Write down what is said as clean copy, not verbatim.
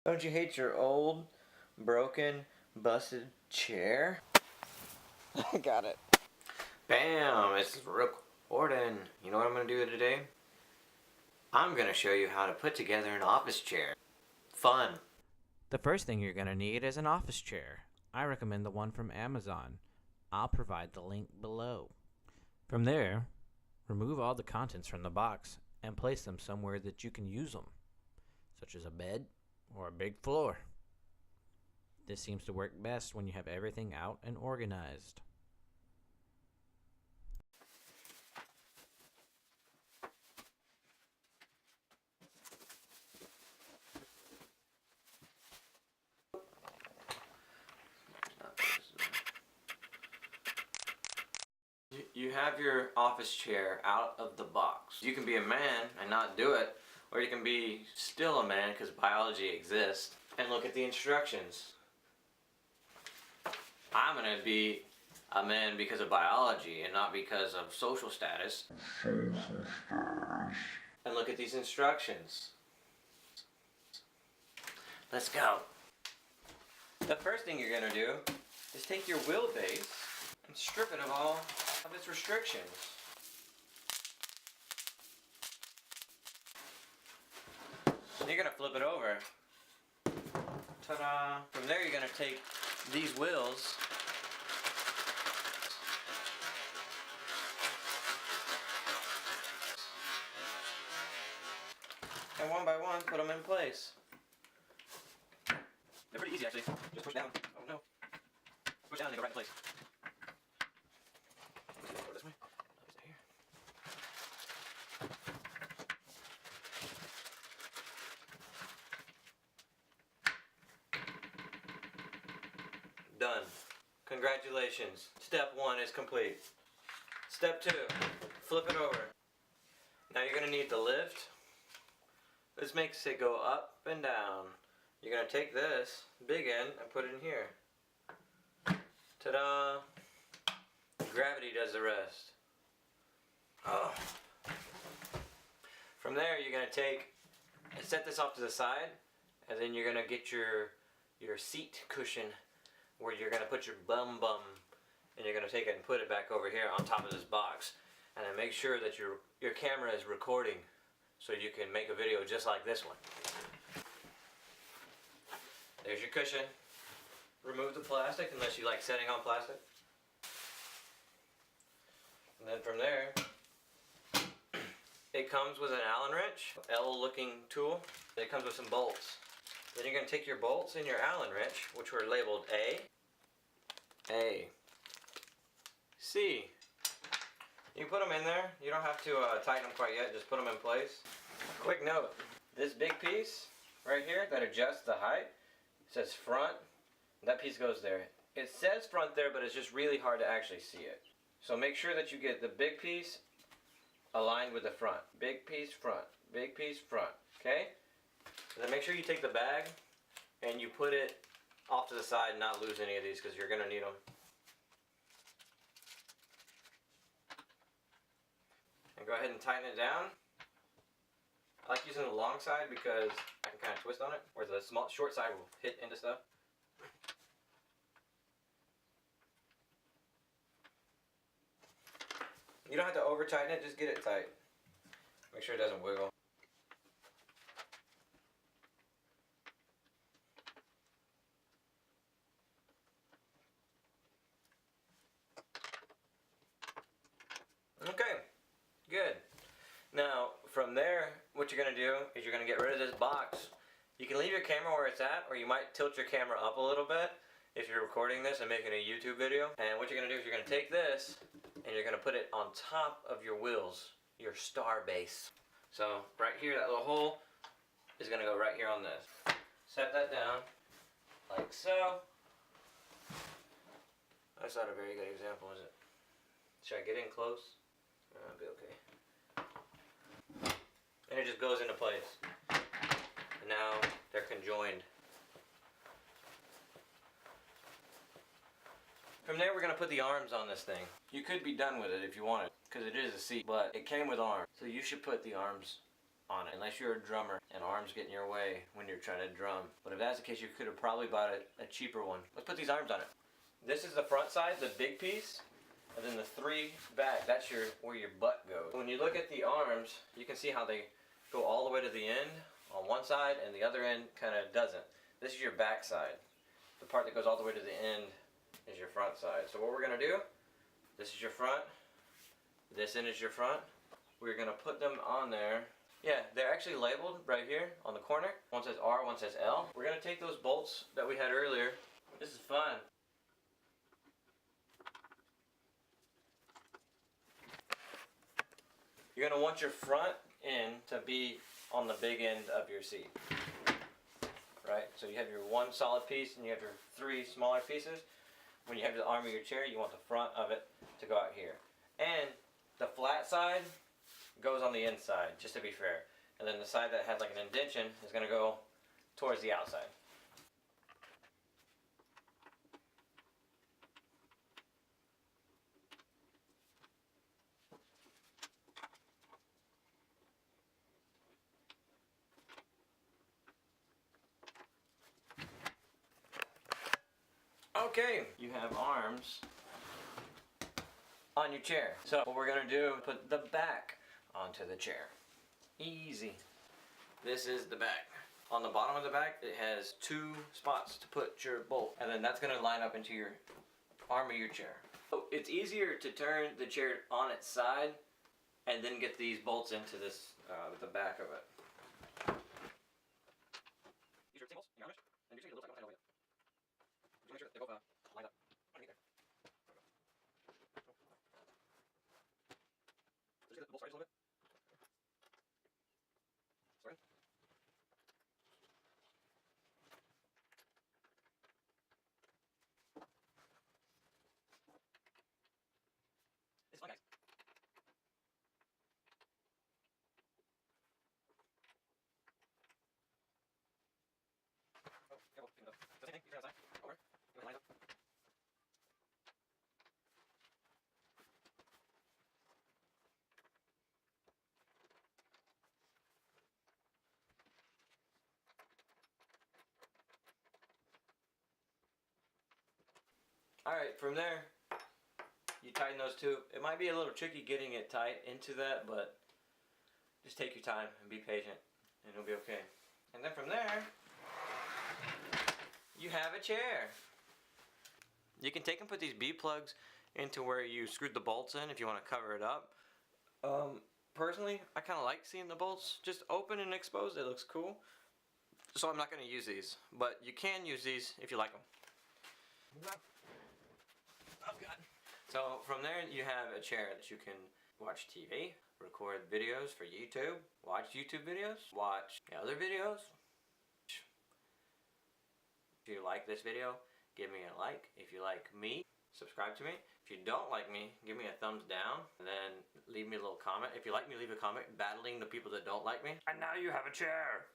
Don't you hate your old, broken, busted chair? I got it. Bam! It's recording. You know what I'm going to do today? I'm going to show you how to put together an office chair. Fun. The first thing you're going to need is an office chair. I recommend the one from Amazon. I'll provide the link below. From there, remove all the contents from the box and place them somewhere that you can use them, such as a bed or a big floor. This seems to work best when you have everything out and organized. You have your office chair out of the box. You can be a man and not do it, or you can be still a man because biology exists and look at the instructions. I'm going to be a man because of biology and not because of social status. And look at these instructions. Let's go. The first thing you're going to do is take your wheelbase and strip it of all of its restrictions. You're going to flip it over. Ta-da! From there you're going to take these wheels and one by one put them in place. They're pretty easy actually. Just push down. Oh no. Push down and they go right in place. Go this way. Here. Done. Congratulations. Step 1 is complete. Step 2, flip it over. Now you're going to need the lift. This makes it go up and down. You're going to take this big end and put it in here. Ta-da! Gravity does the rest. Oh. From there you're going to take and set this off to the side, and then you're going to get your seat cushion where you're going to put your bum, and you're going to take it and put it back over here on top of this box. And then make sure that your camera is recording so you can make a video just like this one. There's your cushion. Remove the plastic unless you like setting on plastic. And then from there, it comes with an Allen wrench, L-looking tool. It comes with some bolts. Then you're going to take your bolts and your Allen wrench, which were labeled A, C. You can put them in there. You don't have to tighten them quite yet. Just put them in place. Quick note, this big piece right here that adjusts the height says front. That piece goes there. It says front there, but it's just really hard to actually see it. So make sure that you get the big piece aligned with the front. Big piece front. Big piece front. Okay? And then make sure you take the bag and you put it off to the side and not lose any of these because you're going to need them. And go ahead and tighten it down. I like using the long side because I can kind of twist on it, whereas the short side will hit into stuff. You don't have to over tighten it, just get it tight. Make sure it doesn't wiggle. Okay, good. Now, from there, what you're going to do is you're going to get rid of this box. You can leave your camera where it's at, or you might tilt your camera up a little bit if you're recording this and making a YouTube video. And what you're going to do is you're going to take this and you're going to put it on top of your wheels, your star base. So right here, that little hole is going to go right here on this. Set that down like so. That's not a very good example, is it? Should I get in close? That'll be okay. And it just goes into place. And now they're conjoined. From there we're going to put the arms on this thing. You could be done with it if you wanted, because it is a seat, but it came with arms. So you should put the arms on it, unless you're a drummer and arms get in your way when you're trying to drum. But if that's the case, you could have probably bought a cheaper one. Let's put these arms on it. This is the front side, the big piece, and then the 3 back, that's where your butt goes. When you look at the arms, you can see how they go all the way to the end on one side and the other end kind of doesn't. This is your back side. The part that goes all the way to the end is your front side. So what we're going to do, this is your front, this end is your front. We're going to put them on there. Yeah, they're actually labeled right here on the corner. One says R, one says L. We're going to take those bolts that we had earlier. This is fun. You're going to want your front end to be on the big end of your seat. Right? So you have your one solid piece and you have your 3 smaller pieces. When you have the arm of your chair, you want the front of it to go out here. And the flat side goes on the inside, just to be fair. And then the side that has like an indentation is going to go towards the outside. Okay, you have arms on your chair. So what we're going to do is put the back onto the chair. Easy. This is the back. On the bottom of the back, it has 2 spots to put your bolt, and then that's going to line up into your arm of your chair. So it's easier to turn the chair on its side and then get these bolts into this, the back of it. These are singles in your arms, and you can see a little side over here. Just make sure that they both line up underneath there. So just get the bolts right just a little bit. Sorry. It's fun, guys. Oh, careful, picking it up. So same thing, you turn outside, over, and it lines up. Alright, from there, you tighten those 2. It might be a little tricky getting it tight into that, but just take your time and be patient, and it'll be okay. And then from there, you have a chair. You can take and put these B-plugs into where you screwed the bolts in if you want to cover it up. Personally, I kind of like seeing the bolts just open and exposed. It looks cool. So I'm not going to use these, but you can use these if you like them. Oh God. So from there you have a chair that you can watch TV, record videos for YouTube, watch YouTube videos, watch other videos. If you like this video, give me a like. If you like me, subscribe to me. If you don't like me, give me a thumbs down, and then leave me a little comment. If you like me, leave a comment battling the people that don't like me. And now you have a chair.